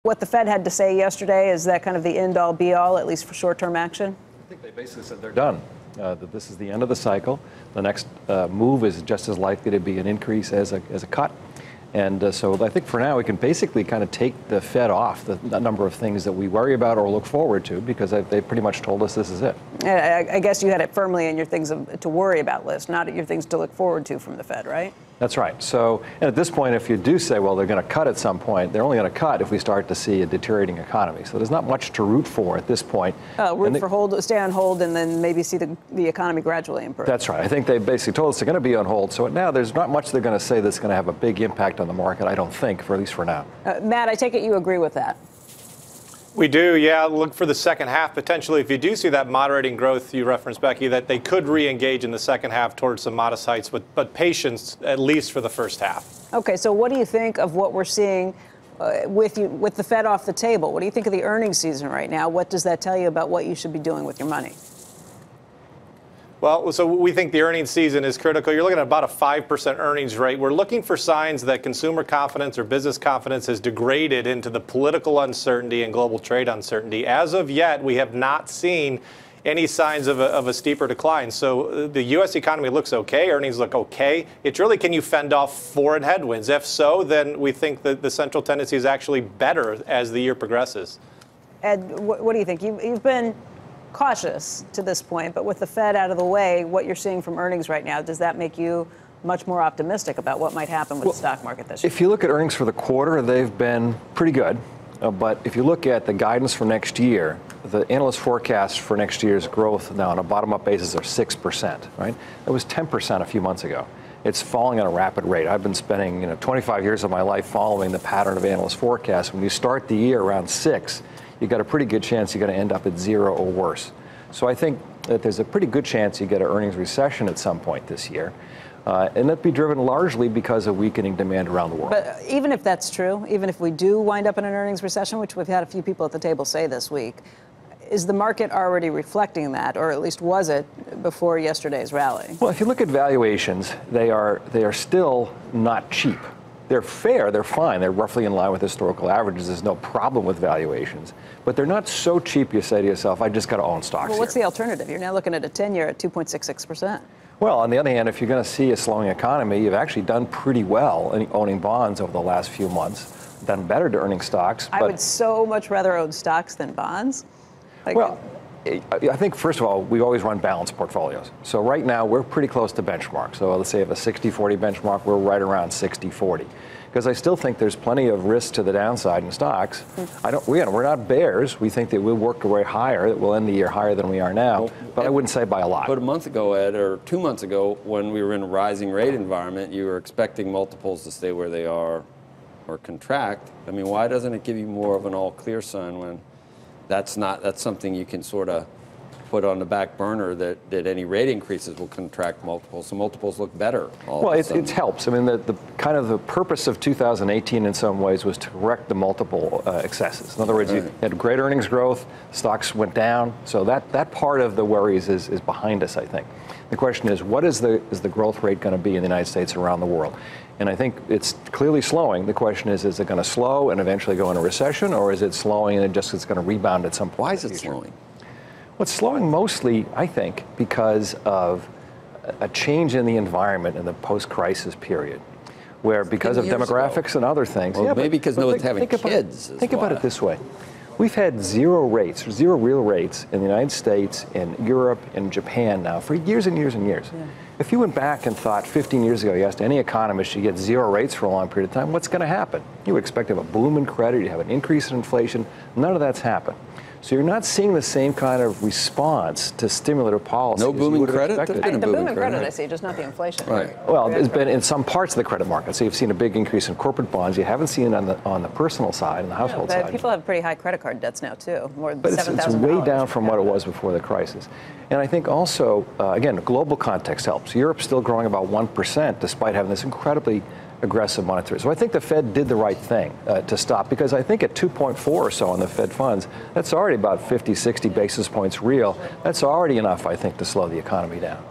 What the Fed had to say yesterday, is that kind of the end-all, be-all, at least for short-term action? I think they basically said they're done, that this is the end of the cycle. The next move is just as likely to be an increase as a cut. And so I think for now we can basically kind of take the Fed off the number of things that we worry about or look forward to, because they pretty much told us this is it. I guess you had it firmly in your things to worry about list, not your things to look forward to from the Fed, right? That's right. So, and at this point, if you do say, well, they're going to cut at some point, they're only going to cut if we start to see a deteriorating economy. So there's not much to root for at this point. Stay on hold, and then maybe see the economy gradually improve. That's right. I think they basically told us they're going to be on hold. So now there's not much they're going to say that's going to have a big impact on the market, I don't think, at least for now. Matt, I take it you agree with that? We do, yeah. Look for the second half potentially. If you do see that moderating growth you referenced, Becky, that they could re-engage in the second half towards some modest heights, but patience at least for the first half. Okay, so what do you think of what we're seeing with the Fed off the table? What do you think of the earnings season right now? What does that tell you about what you should be doing with your money? Well, so we think the earnings season is critical. You're looking at about a 5% earnings rate. We're looking for signs that consumer confidence or business confidence has degraded into the political uncertainty and global trade uncertainty. As of yet, we have not seen any signs of a steeper decline. So the U.S. economy looks okay. Earnings look okay. It's really, can you fend off foreign headwinds? If so, then we think that the central tendency is actually better as the year progresses. Ed, what do you think? You've been cautious to this point, but with the Fed out of the way, what you're seeing from earnings right now, does that make you much more optimistic about what might happen with the stock market this year? If you look at earnings for the quarter, they've been pretty good. But if you look at the guidance for next year, the analyst forecasts for next year's growth now on a bottom-up basis are 6%, right? It was 10% a few months ago. It's falling at a rapid rate. I've been spending 25 years of my life following the pattern of analyst forecasts. When you start the year around 6, you've got a pretty good chance you're going to end up at 0 or worse. So I think that there's a pretty good chance you get an earnings recession at some point this year. And that'd be driven largely because of weakening demand around the world. But even if that's true, even if we do wind up in an earnings recession, which we've had a few people at the table say this week, is the market already reflecting that, or at least was it before yesterday's rally? Well, if you look at valuations, they are still not cheap. They're fair, they're fine, they're roughly in line with historical averages. There's no problem with valuations. But they're not so cheap you say to yourself, I just got to own stocks. Well, what's the alternative? You're now looking at a 10-year at 2.66%. Well, on the other hand, if you're going to see a slowing economy, you've actually done pretty well in owning bonds over the last few months, done better to earning stocks. I would so much rather own stocks than bonds. Well, I think, first of all, we always run balanced portfolios. So right now, we're pretty close to benchmark. So let's say if a 60-40 benchmark, we're right around 60-40. Because I still think there's plenty of risk to the downside in stocks. We're not bears. We think that we'll work our way higher, that we'll end the year higher than we are now. But I wouldn't say by a lot. But a month ago, Ed, or 2 months ago, when we were in a rising rate environment, you were expecting multiples to stay where they are or contract. I mean, why doesn't it give you more of an all-clear sign when that's something you can sort of put on the back burner, that any rate increases will contract multiples, so multiples look better. Well, it helps. I mean, the kind of the purpose of 2018 in some ways was to correct the multiple excesses. In other words, you had great earnings growth, stocks went down, so that part of the worries is behind us, I think. The question is, what is the growth rate going to be in the United States and around the world? And I think it's clearly slowing. The question is it going to slow and eventually go into recession, or is it slowing and it's going to rebound at some point? Why is it slowing? Well, it's slowing mostly, I think, because of a change in the environment in the post-crisis period, where because of demographics and other things. Well, maybe because no one's having kids. Think about it this way. We've had zero real rates in the United States, in Europe, in Japan now for years and years and years. Yeah. If you went back and thought 15 years ago, you asked any economist, you get zero rates for a long period of time, what's going to happen? You would expect to have a boom in credit, you have an increase in inflation. None of that's happened. So you're not seeing the same kind of response to stimulative policy. No boom in credit? The boom in credit, I see, just not the inflation. Right. Well, there's been in some parts of the credit market. So you've seen a big increase in corporate bonds. You haven't seen it on the personal side, and the household side. People have pretty high credit card debts now, too, more than $7,000. But it's way down from what it was before the crisis. And I think also, again, global context helps. Europe's still growing about 1% despite having this incredibly aggressive monetary. So I think the Fed did the right thing to stop, because I think at 2.4 or so on the Fed funds, that's already about 50, 60 basis points real. That's already enough, I think, to slow the economy down.